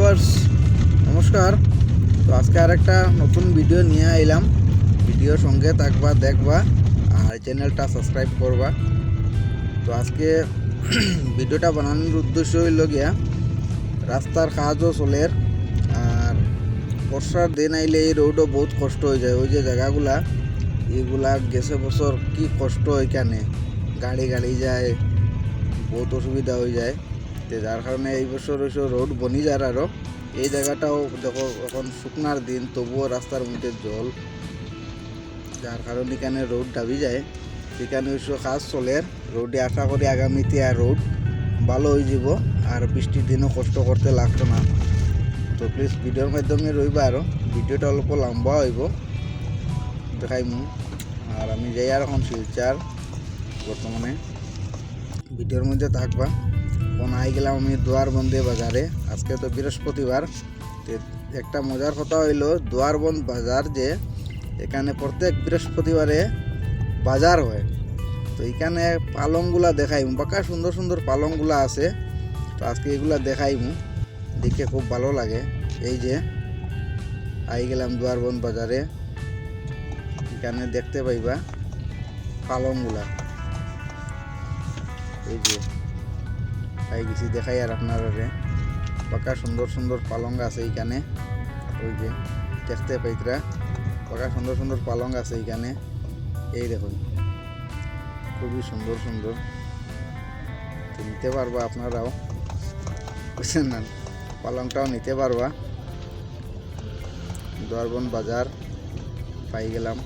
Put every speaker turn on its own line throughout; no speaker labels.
Viewers নমস্কার। তো আজকে আরেকটা নতুন ভিডিও নিয়ে আইলাম। ভিডিও সঙ্গে থাকবা, দেখবা আর চ্যানেলটা সাবস্ক্রাইব করবা। তো আজকে ভিডিওটা বানানোর উদ্দেশ্য হইল গিয়া রাস্তার কাজও চলের, আর বর্ষার দিন আইলে এই রোডও বহুত কষ্ট হয়ে যায়। ওই যে জায়গাগুলা এগুলা গেছে বছর কি কষ্ট এখানে, গাড়ি গাড়ি যায়, বহুত অসুবিধা হয়ে যায়। তো যার কারণে এই বছর রোড বনি যার আরও এই জায়গাটাও দেখো এখন শুকনার দিন, তবুও রাস্তার মধ্যে জল, যার কারণে এখানে রোড দাবি যায়। সেখানে কাজ চলের রোডে, আশা করি আগামীতে আর রোড ভালো হয়ে যাব আর বৃষ্টির দিনও কষ্ট করতে লাগতো না। তো প্লিজ ভিডিওর মাধ্যমে রইবা, আরও ভিডিওটা অল্প লম্বা হইব দেখাইমু। আর আমি যাই আর এখন শিলচার বর্তমানে ভিডিওর মধ্যে থাকবা। এখন আই গেলাম আমি দুয়ারবন্দে বাজারে। আজকে তো বৃহস্পতিবার। একটা মজার কথা হইল দুয়ারবন্দ বাজার, যে এখানে প্রত্যেক বৃহস্পতিবারে বাজার হয়। তো এখানে পালংগুলা দেখাইমু, বাঁকা সুন্দর সুন্দর পালংগুলা আছে। তো আজকে এগুলা দেখাইমু, দেখে খুব ভালো লাগে। এই যে আই গেলাম দুয়ারবন্দ বাজারে, এখানে দেখতে পাইবা পালংগুলা। এই যে পাই গেছি, দেখাই আর আপনারা পাকা সুন্দর সুন্দর পালং আছে এইখানে। ওই যে দেখতে পাইতরা পাকা সুন্দর সুন্দর পালং আছে এইখানে। এই দেখুন খুবই সুন্দর সুন্দর, নিতে পারবা আপনারাও, বুঝছেন না, পালংটাও নিতে পারবা। দুয়ারবন্দ বাজার পাই গেলাম,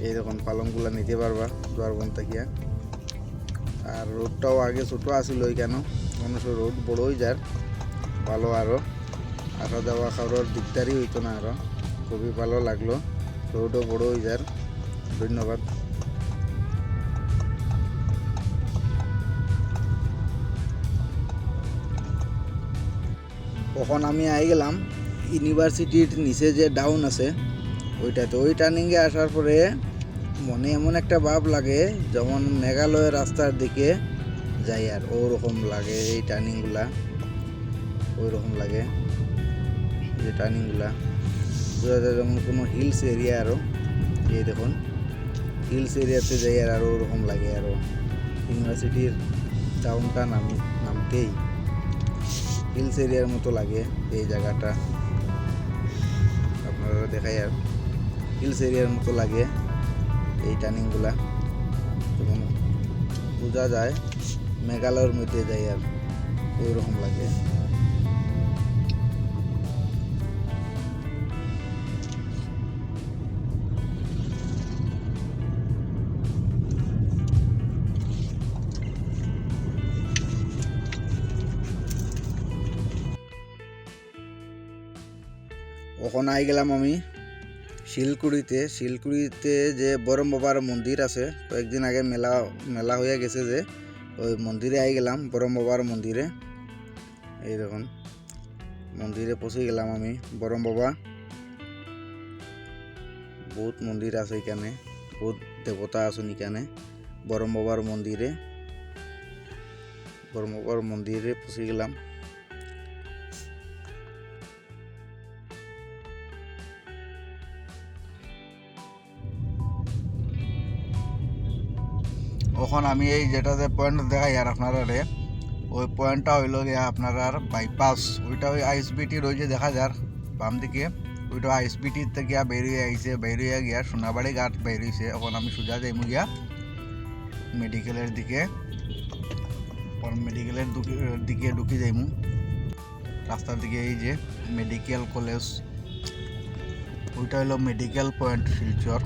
এই দেখুন পালংগুলা নিতে পারবা দুয়ারবন্দ থেকে। আর রোডটাও আগে ছোটো আসিল ওইখানে, মানুষ রোড বড় হয়ে যার ভালো, আরও আসা যাওয়া খাওয়ার দিকদারি হইতো না, আরও খুবই ভালো লাগলো। রোডও বড় হয়ে যার। ধন্যবাদ। তখন আমি আই গেলাম ইউনিভার্সিটির নিচে যে ডাউন আছে ওইটাতে। ওই টার্নিংয়ে আসার পরে মনে এমন একটা ভাব লাগে যেমন মেঘালয়ের রাস্তার দিকে যাই, আর ওরকম লাগে এই টার্নিংগুলা, ওই রকম লাগে যে টার্নিংগুলা বোঝা যায় যেমন কোনো হিলস এরিয়া। আরও এই দেখুন হিলস এরিয়াতে যাই আর আরও ওরকম লাগে। আরও ইউনিভার্সিটির টাউনটা নামতেই হিলস এরিয়ার মতো লাগে এই জায়গাটা। আপনারা দেখাই আর হিলস এরিয়ার মতো লাগে এই টার্নিংগুলা, তখন বোঝা যায় মেঘালয়ের মধ্যে যাই আর ওই রকম লাগে। ওখানে আই গেলাম আমি শিলকুড়িতে যে বরম বাবার মন্দির আছে, কয়েকদিন আগে মেলা হয়ে গেছে, যে ওই মন্দিরে আই গেলাম বরম বাবার মন্দিরে। এই দেখুন মন্দিরে পৌঁছে গেলাম আমি। বরম বাবা বহুত মন্দির আছে এখানে, বহুত দেবতা আছেন এখানে। বরম বাবার মন্দিরে পৌঁছে গেলাম। এখন আমি এই যেটা যে পয়েন্ট দেখাই আর আপনারা ওই পয়েন্টটা হইল গিয়া আপনার বাইপাস। ওইটা ওই আইএসবিটির ওই যে দেখা যার বাম দিকে, ওইটা আইএসবিটির থেকে বেরিয়ে আইছে, বেরিয়ে গিয়া সোনাবাড়ি ঘাট বেরিয়েছে। এখন আমি সোজা যাইমু গিয়া মেডিকেলের দিকে, মেডিকেলের দিকে ঢুকে যাইমু রাস্তার দিকে। এই যে মেডিকেল কলেজ, ওইটা হইল মেডিকেল পয়েন্ট শিলচর।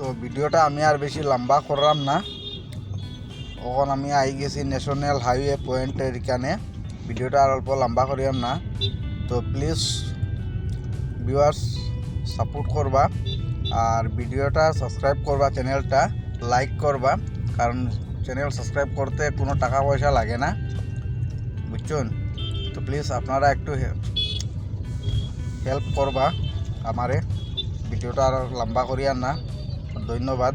তো ভিডিওটা আমি আর বেশি লম্বা করলাম না। এখন আমি আই গেছি ন্যাশনাল হাইওয়ে পয়েন্টের এখানে, ভিডিওটা আর অল্প লম্বা করিলাম না। তো প্লিজ ভিউয়ার্স সাপোর্ট করবা আর ভিডিওটা সাবস্ক্রাইব করবা, চ্যানেলটা লাইক করবা, কারণ চ্যানেল সাবস্ক্রাইব করতে কোনো টাকা পয়সা লাগে না, বুঝছেন। তো প্লিজ আপনারা একটু হেল্প করবা আমারে। ভিডিওটা আর লম্বা করি আর না। ধন্যবাদ।